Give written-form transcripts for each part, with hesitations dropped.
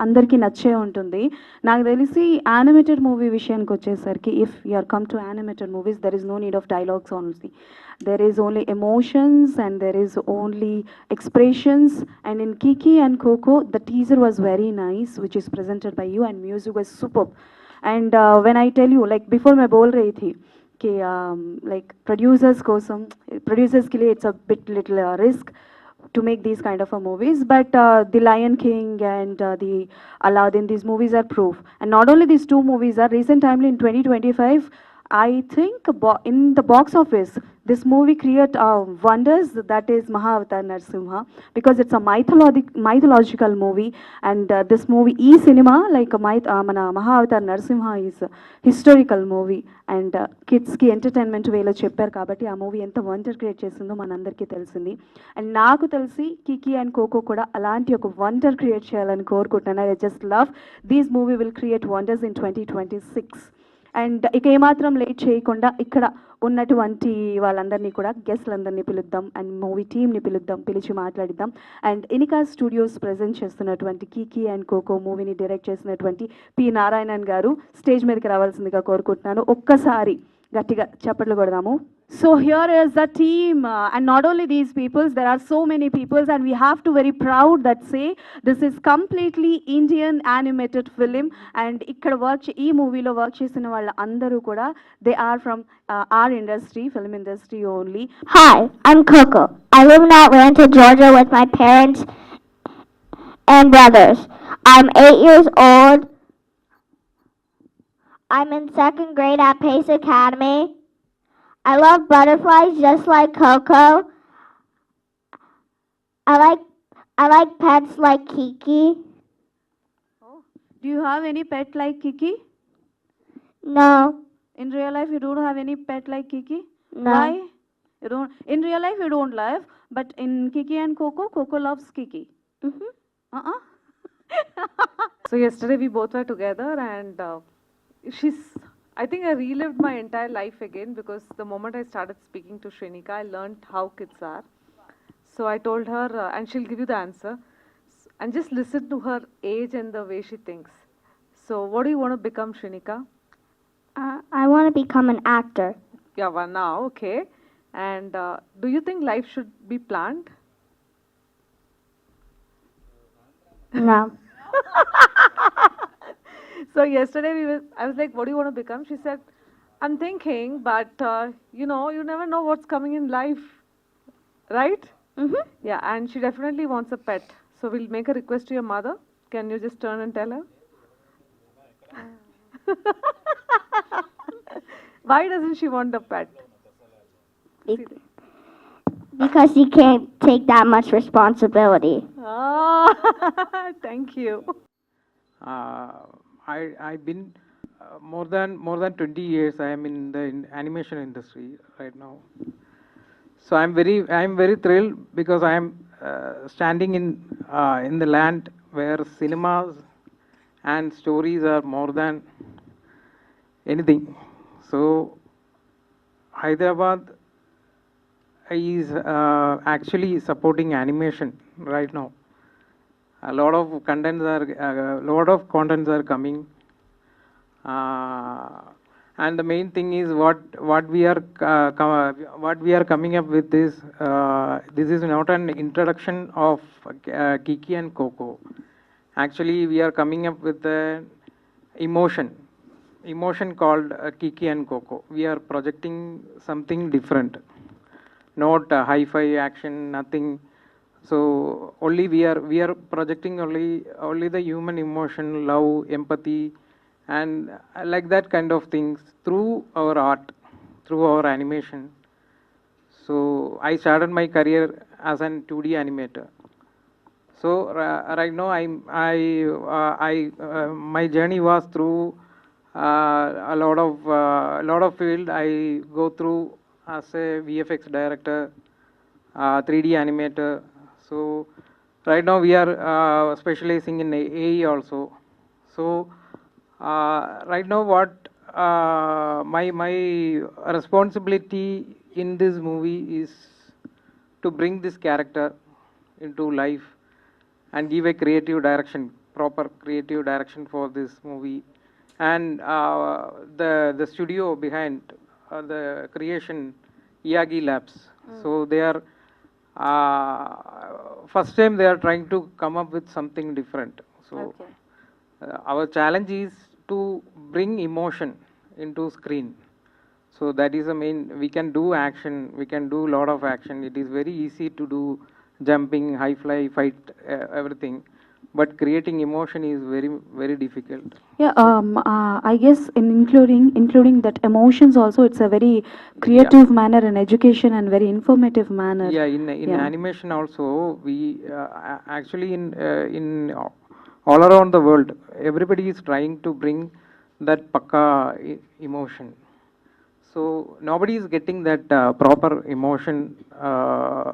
అందరికీ నచ్చే ఉంటుంది. నాకు తెలిసి యానిమేటెడ్ మూవీ విషయానికి వచ్చేసరికి if you are come to animated movies there is no need of dialogues only. There is only emotions and there is only expressions, and in Kiki and Koko the teaser was very nice which is presented by you and music was superb. And when I tell you like before मैं बोल रही थी कि like producers के लिए it's a bit little risk to make these kind of a movies, but the Lion King and the Aladdin, these movies are proof. And not only these two movies are recent timely in 2025, I think in the box office this movie create wonders, that is Mahavatar Narsimha, because it's a mythological movie. And this movie cinema like mana Mahavatar Narsimha is a historical movie, and kids ki entertainment way lo chepparu kabatti aa movie enta wonder create chestundo manandariki telisindi. And naaku telisi Kiki and Koko kuda alanti oka wonder create cheyalani korukuntunna. I just love these movie will create wonders in 2026. And ఇక ఏమాత్రం late చేయకుండా ఇక్కడ ఉన్నటువంటి వాళ్ళందరినీ కూడా గెస్ట్లందరినీ పిలుద్దాం and movie టీమ్ని పిలిచి మాట్లాడిద్దాం. అండ్ ఇనికా స్టూడియోస్ ప్రజెంట్ చేస్తున్నటువంటి కీకీ అండ్ కోకో మూవీని డైరెక్ట్ చేసినటువంటి పి నారాయణన్ గారు స్టేజ్ మీదకి రావాల్సిందిగా కోరుకుంటున్నాను. ఒక్కసారి గట్టిగా చప్పట్లు కొడదాము. So here is the team, and not only these peoples, there are so many peoples, and we have to very proud that say this is completely Indian animated film, and ikkada work ee movie lo work chesina valla andaru kuda they are from our industry, film industry only. Hi, I'm Coco. I live in Atlanta, Georgia with my parents and brothers. I'm 8 years old. I'm in 2nd grade at Pace Academy. I love butterflies just like Coco. I like pets like Kiki. Oh, do you have any pet like Kiki? No. In real life you don't have any pet like Kiki? No. Why? You don't. In real life you don't love, but in Kiki and Coco, Coco loves Kiki. Mhm. So yesterday we both were together, and I think I relived my entire life again, because the moment I started speaking to Shrenika, I learned how kids are. So I told her, and she'll give you the answer, and just listen to her age and the way she thinks. So what do you want to become, Shrenika? I want to become an actor. Yeah, well, now, okay. And do you think life should be planned? No. So yesterday I was like, what do you want to become? She said, I'm thinking, but you know, you never know what's coming in life, right? Mhm. Yeah, and she definitely wants a pet. So we'll make a request to your mother. Can you just turn and tell her? Why doesn't she want a pet? Because she can't take that much responsibility. Ah, thank you. I've been more than 20 years. I am in the animation industry right now. So I'm very thrilled, because I am standing in the land where cinemas and stories are more than anything. So Hyderabad is actually supporting animation right now. A lot of contents are coming, and the main thing is what we are coming up with this. This is not an introduction of Kiki and Coco. Actually, we are coming up with an emotion called Kiki and Coco. We are projecting something different, not hi-fi action, nothing. So only we are projecting only the human emotion, love, empathy, and like that kind of things through our art, through our animation. So I started my career as an 2D animator. So right now my journey was through a lot of field. I go through as a VFX director, 3D animator. So right now we are specializing in AE also. So right now what my responsibility in this movie is to bring this character into life and give a creative direction. proper creative direction for this movie, and the studio behind the creation, Yagi Labs. So they are first time they are trying to come up with something different. So Okay. our challenge is to bring emotion into screen. So that is the main. We can do action. We can do lot of action. It is very easy to do jumping, high fly, fight, everything. But creating emotion is very difficult. Yeah, I guess including that emotions also, it's a very creative manner and education and very informative manner. Yeah, in Yeah. animation also, we actually in all around the world, everybody is trying to bring that pakka emotion. So nobody is getting that proper emotion.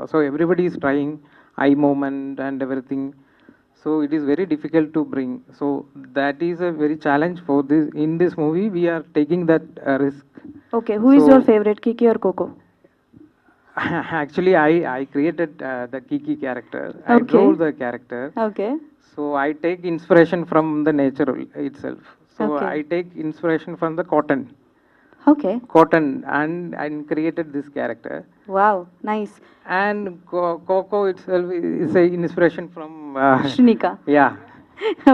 So everybody is trying eye movement and everything. So it is very difficult to bring. So that is a very challenge for this. In this movie, we are taking that risk. Okay, who is your So- favorite, Kiki or Coco? Actually, I created the Kiki character. I Okay. drew the character. Okay. So I take inspiration from the nature itself. So Okay. I take inspiration from the Okay. cotton, and created this character. Wow, nice. And Coco itself is a inspiration from Shrinika. yeah.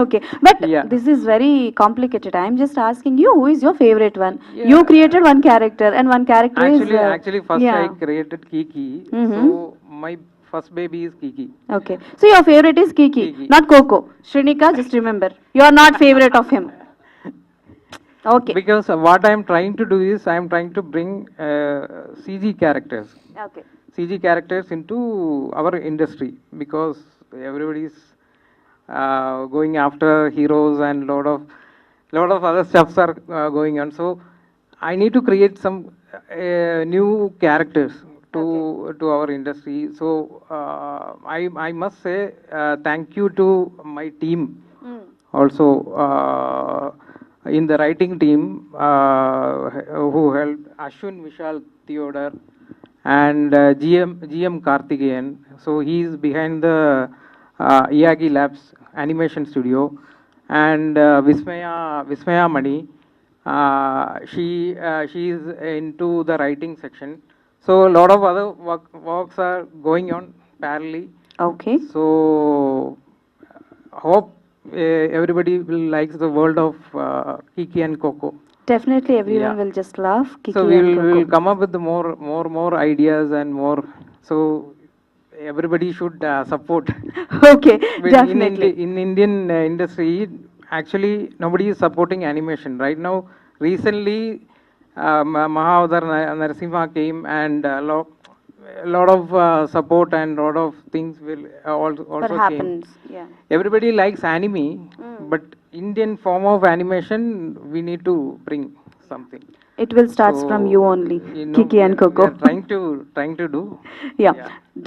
Okay, but Yeah. this is very complicated. I'm just asking you, who is your favorite one? Yeah. You created one character, and one character Actually, is first yeah. I created Kiki. Mhm. So my first baby is Kiki. Okay, so your favorite is Kiki, Kiki. not Coco. Shrinika, just remember, you are not favorite of him. Okay. Because what I am trying to do is I am trying to bring CG characters. Okay. CG characters into our industry, because everybody is going after heroes and lot of other stuffs are going on. So I need to create some new characters to our industry. So I must say thank you to my team also, in the writing team, who helped Ashwin Vishal Theodore and GM Karthikeyan. So he is behind the Yagi Labs animation studio, and Vismaya Mani. She is into the writing section. So a lot of other works are going on parallelly. Okay. So hope everybody will likes the world of Kiki and Coco. Definitely, everyone Yeah. will just laugh. Kiki So and Coco. we'll come up with the more ideas and more. So everybody should support. Okay, But definitely. in Indian industry, actually nobody is supporting animation right now. Recently, Mahavadar Narasimha came, and a lot of support and lot of things will also What came. happens? Yeah. Everybody likes anime, but Indian form of animation, we need to bring something. It will start from you only, Kiki and we Coco. are trying to do. Yeah,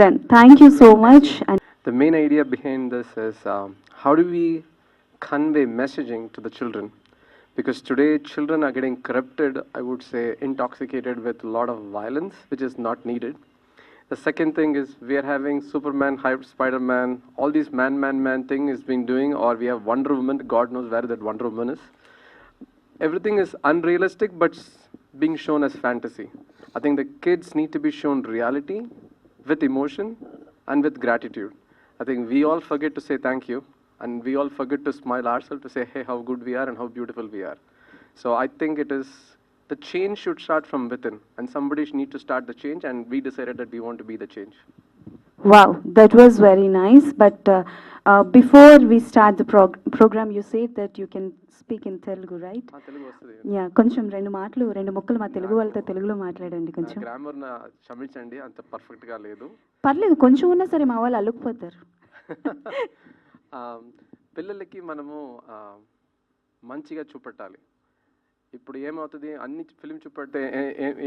done. Thank you so much. And The main idea behind this is how do we convey messaging to the children? Because today children are getting corrupted, I would say, intoxicated with a lot of violence, which is not needed. The second thing is we are having Superman, Spider-Man, all these man thing is being doing, or we have Wonder Woman. God knows where that Wonder Woman is. Everything is unrealistic, but being shown as fantasy. I think the kids need to be shown reality with emotion and with gratitude. I think we all forget to say thank you, and we all forget to smile ourselves to say, hey, how good we are and how beautiful we are. So I think it is, the change should start from within, and somebody should need to start the change, and we decided that we want to be the change. wow, that was very nice. But before we start the program, you said that you can speak in Telugu, right? Telugu వస్తుంది. Yeah కొంచెం రెండు ముక్కలు మా తెలుగు వాళ్ళతో తెలుగులో మాట్లాడండి కొంచెం. Grammar క్షమించండి, అంత పర్ఫెక్ట్గా లేదు. పర్లేదు, కొంచెం ఉన్నా సరే మా వాళ్ళు అల్లుకుపోతారు. పిల్లలకి మనము మంచిగా చూపెట్టాలి. ఇప్పుడు ఏమవుతుంది, అన్ని ఫిలిం చూపెడితే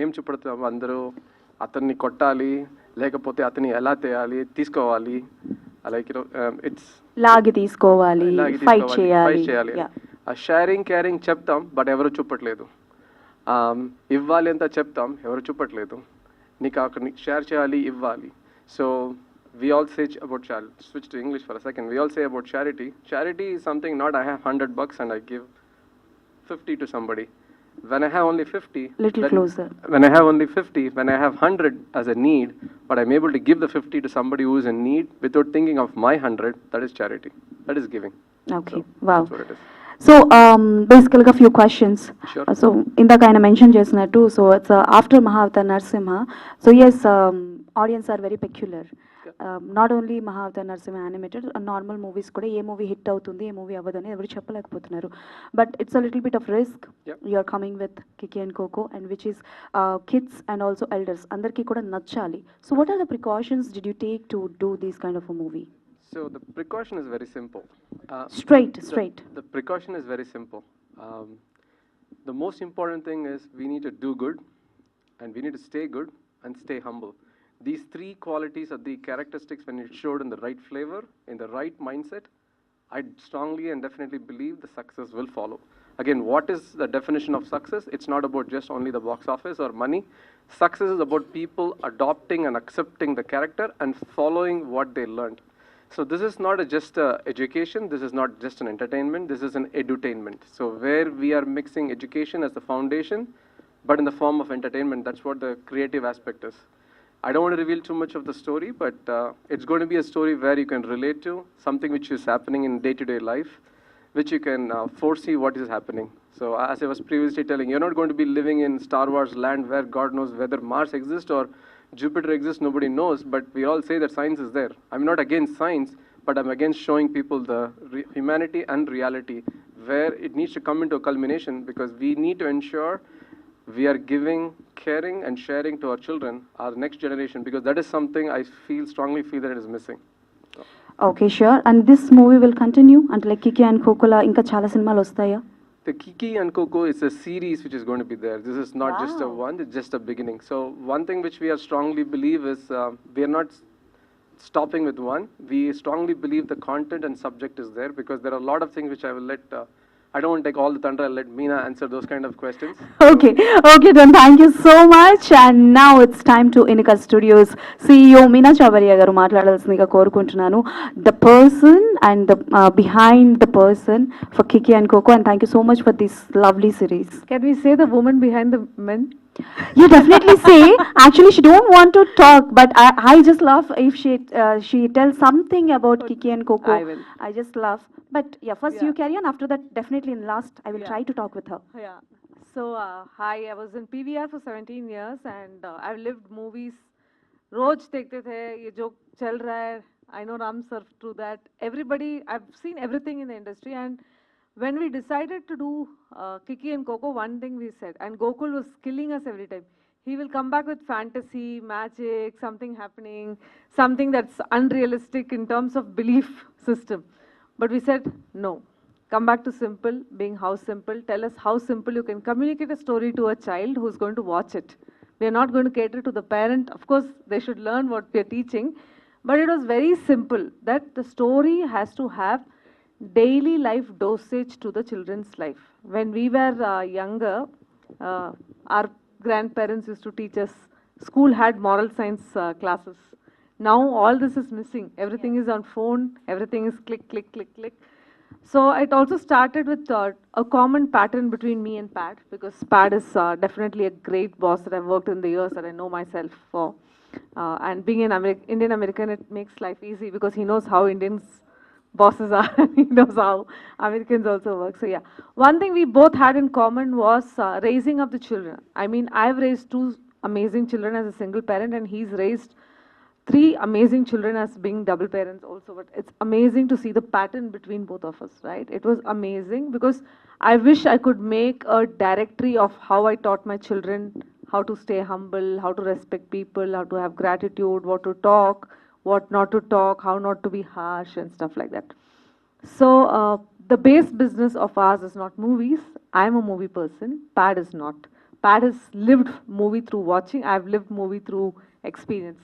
ఏం చూపెడతాము, అందరూ అతన్ని కొట్టాలి, లేకపోతే అతన్ని ఎలా తీసుకోవాలి, లైక్ ఇట్స్ లాగి తీసుకోవాలి, ఫైట్ చేయాలి. ఆ షేరింగ్ కేరింగ్ చెప్తాం, బట్ ఎవరు చూపట్లేదు. ఇవ్వాలి అంతా చెప్తాం, ఎవరు చూపట్లేదు. నీకు అక్కడ షేర్ చేయాలి, ఇవ్వాలి. So we all say about charity. Switch to English for a second. We all say about charity. Charity is something not I have $100 and I give 50 to somebody. When I have only 50, Little closer. When I have only 50, when I have 100 as a need, but I'm able to give the 50 to somebody who is in need without thinking of my 100, that is charity. That is giving. Okay, So, wow. that's what it is. So basically a few questions. Sure. So ఇందాక ఆయన mention చేసినట్టు so it's after Mahavatar Narasimha so as audience are very peculiar not only Mahavatar Narasimha animated normal movies కూడా ఏ movie hit అవుతుంది ఏ movie అవ్వదని ఎవరు చెప్పలేకపోతున్నారు but it's a little bit of risk you are coming with Kiki and Koko and which is kids and also elders అందరికీ కూడా నచ్చాలి so what are the precautions did you take to do these kind of a movie So the precaution is very simple. Straight. The precaution is very simple. The most important thing is we need to do good, and we need to stay good and stay humble. These three qualities are the characteristics when it's showed in the right flavor, in the right mindset. I strongly and definitely believe the success will follow. Again, what is the definition of success? It's not about just only the box office or money. Success is about people adopting and accepting the character and following what they learned. So this is not just education, this is not just an entertainment, this is an edutainment. So where we are mixing education as the foundation, but in the form of entertainment, that's what the creative aspect is. I don't want to reveal too much of the story, but it's going to be a story where you can relate to something which is happening in day-to-day life, which you can foresee what is happening. So as I was previously telling, you're not going to be living in Star Wars land where God knows whether Mars exists or Jupiter exists, nobody knows, but we all say that science is there. I'm not against science, but I'm against showing people the humanity and reality where it needs to come into a culmination because we need to ensure we are giving, caring and sharing to our children, our next generation, because that is something I strongly feel that it is missing. So. Okay, sure. And this movie will continue until like Kiki and Kokola ఇంకా చాలా సినిమాలు వస్తాయా The Kiki and Koko is a series which is going to be there. This is not just a one, it's just a beginning. So one thing which we are strongly believe is we are not stopping with one. We strongly believe the content and subject is there because there are a lot of things which I will let, I don't want to take all the thunder, I'll let Meena answer those kind of questions. Okay, then thank you so much. And now it's time to Inika Studios CEO Meena Chavariya garu మాట్లాడాల్సిందిగా కోరుకుంటున్నాను. The person and the behind the person for Kiki and Koko, and thank you so much for this lovely series. Can we say the woman behind the men? You definitely say. Actually, she don't want to talk, but I just love if she tells something about Kiki and Koko. I will. I just love. But yeah, first Yeah. you carry on. After that, definitely in last, I will Yeah. try to talk with her. Yeah. So, hi, I was in PVR for 17 years and I've lived movies. रोज देखते थे ये जो चल रहा है. I know Ram sir through that. Everybody, I've seen everything in the industry, and when we decided to do Kiki and Koko, one thing we said, and Gokul was killing us every time. He will come back with fantasy, magic, something happening, something that's unrealistic in terms of belief system. But we said, no. Come back to simple, being how simple. Tell us how simple you can communicate a story to a child who's going to watch it. We are not going to cater to the parent. Of course, they should learn what we are teaching. But it was very simple that the story has to have daily life dosage to the children's life. When we were younger, our grandparents used to teach us. School had moral science classes. Now all this is missing. Everything is on phone. Everything is click, click, click, click. So it also started with a common pattern between me and Pat, because Pat is definitely a great boss that I've worked in the years that I know myself for. And being an Indian American, it makes life easy because he knows how Indians bosses are. He knows how Americans also work. So yeah, one thing we both had in common was raising up the children. I mean, I've raised two amazing children as a single parent, and he's raised three amazing children as being double parents also. But it's amazing to see the pattern between both of us, right? It was amazing because I wish I could make a directory of how I taught my children how to stay humble, how to respect people, how to have gratitude, what to talk, what not to talk, how not to be harsh and stuff like that. So the base business of ours is not movies. I'm a movie person. Pat is not. Pat has lived movie through watching. I've lived movie through experience.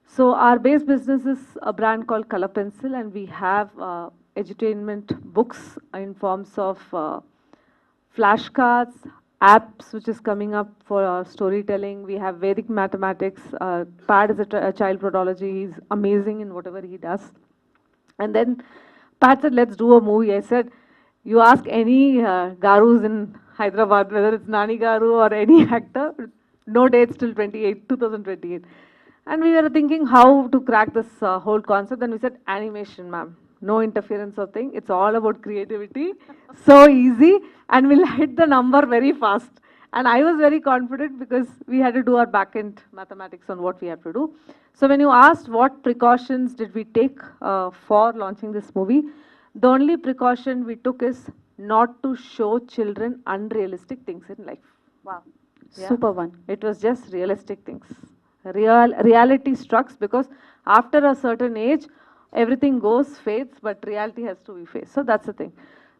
So our base business is a brand called Color Pencil, and we have edutainment books in forms of flashcards, apps which is coming up for storytelling. We have Vedic mathematics. Pat is a child prodigy. He's amazing in whatever he does. And then Pat said, let's do a movie. I said, you ask any Garus in Hyderabad, whether it's Nani Garu or any actor, no dates till 2028. And we were thinking how to crack this whole concept. And we said, animation, ma'am. No interference or thing. It's all about creativity. So easy. And we'll hit the number very fast. And I was very confident because we had to do our back-end mathematics on what we have to do. So when you asked what precautions did we take for launching this movie, the only precaution we took is not to show children unrealistic things in life. Wow. Yeah. Super one. It was just realistic things. Reality strikes because after a certain age, everything goes, fades, but reality has to be faced. So that's the thing.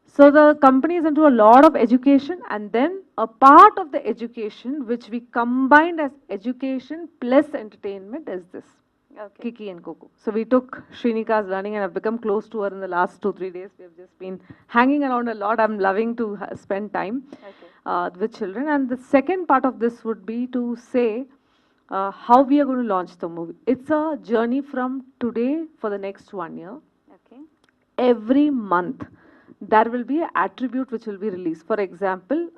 So the company is into a lot of education, and then a part of the education which we combined as education plus entertainment is this. Okay. Kiki and Koko. So we took Srinika's learning and I've become close to her in the last 2-3 days. We have just been hanging around a lot. I'm loving to spend time with children. And the second part of this would be to say how we are going to launch the movie. It's a journey from today for the next 1 year. Okay. Every month there will be an attribute which will be released. For example,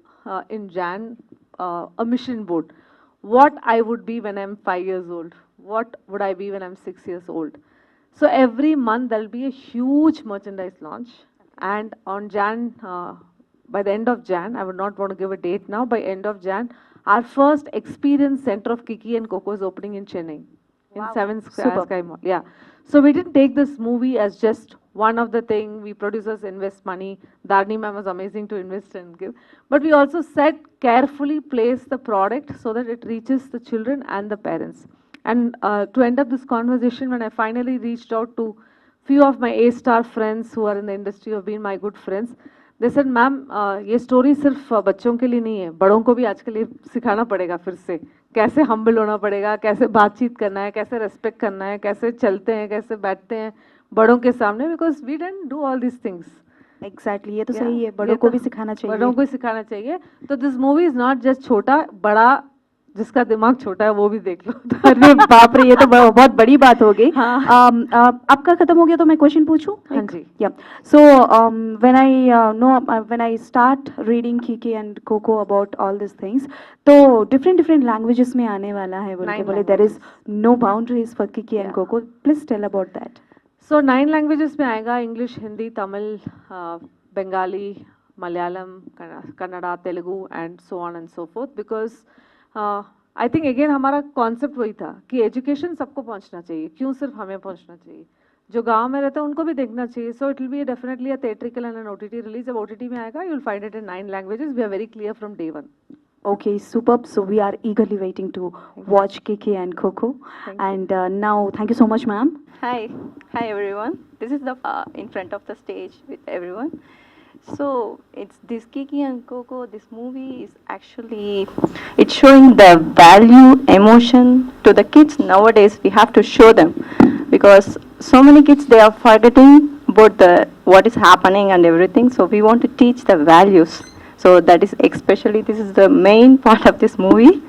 in Jan, a mission board. What I would be when I'm 5 years old. What would I be when I'm 6 years old? So every month there'll be a huge merchandise launch. And on Jan, by the end of Jan, I would not want to give a date now, by end of Jan, our first experience center of Kiki and Koko is opening in Chennai. In Wow. 7 Super. Sky Mall. Yeah. So we didn't take this movie as just one of the thing. We producers invest money. Dharni ma'am was amazing to invest and give. But we also said carefully place the product so that it reaches the children and the parents. And to end up this conversation, when I finally reached out to few of my A-star friends who are in the industry, have been my good friends, they said, ma'am, ये story सिर्फ बच्चों के लिए नहीं है, बड़ों को भी आजकल ये सिखाना पड़ेगा फिर से, कैसे humble होना पड़ेगा, कैसे बातचीत करना है, कैसे respect करना है, कैसे चलते हैं, कैसे बैठते हैं बड़ों के सामने, because we didn't do all these things. Exactly. ये तो Yeah. सही है, ये बड़ों को तो भी सिखाना चाहिए. बड़ों को ही सिखाना चाहिए. तो this movie is not just छोटा, बड़ा, जिसका दिमाग छोटा है वो भी देख लो. अरे बाप रे, ये तो बहुत बड़ी बात हो गई. हाँ. आपका खत्म हो गया तो मैं क्वेश्चन पूछूं? हाँ जी. Yeah. So when I start reading Kiki and Koko about all these things, तो different languages में आने वाला है बोल के 9 बोले. There is no boundaries for Kiki and Yeah. Koko. Please tell about that. So 9 languages में आएगा, English, Hindi, Tamil, Bengali, Malayalam, Kannada, Telugu, and so on and so forth. Because I think again हमारा concept वही था कि education सबको पहुंचना चाहिए. क्यों सिर्फ हमें पहुंचना चाहिए? जो गांव में रहते हैं उनको भी देखना चाहिए. So it will be definitely a theatrical and an OTT release. जब OTT में आएगा, you'll find it in 9 languages. We are very clear from day one. Okay, superb. So we are eagerly waiting to watch Kiki and Koko. Thank And now, thank you so much, ma'am. Hi everyone. This is the in front of the stage with everyone. So it's this Kiki and Koko. This movie is actually it's showing the value, emotion to the kids nowadays. We have to show them because so many kids they are forgetting about the what is happening and everything. So we want to teach the values. So that is especially this is the main part of this movie.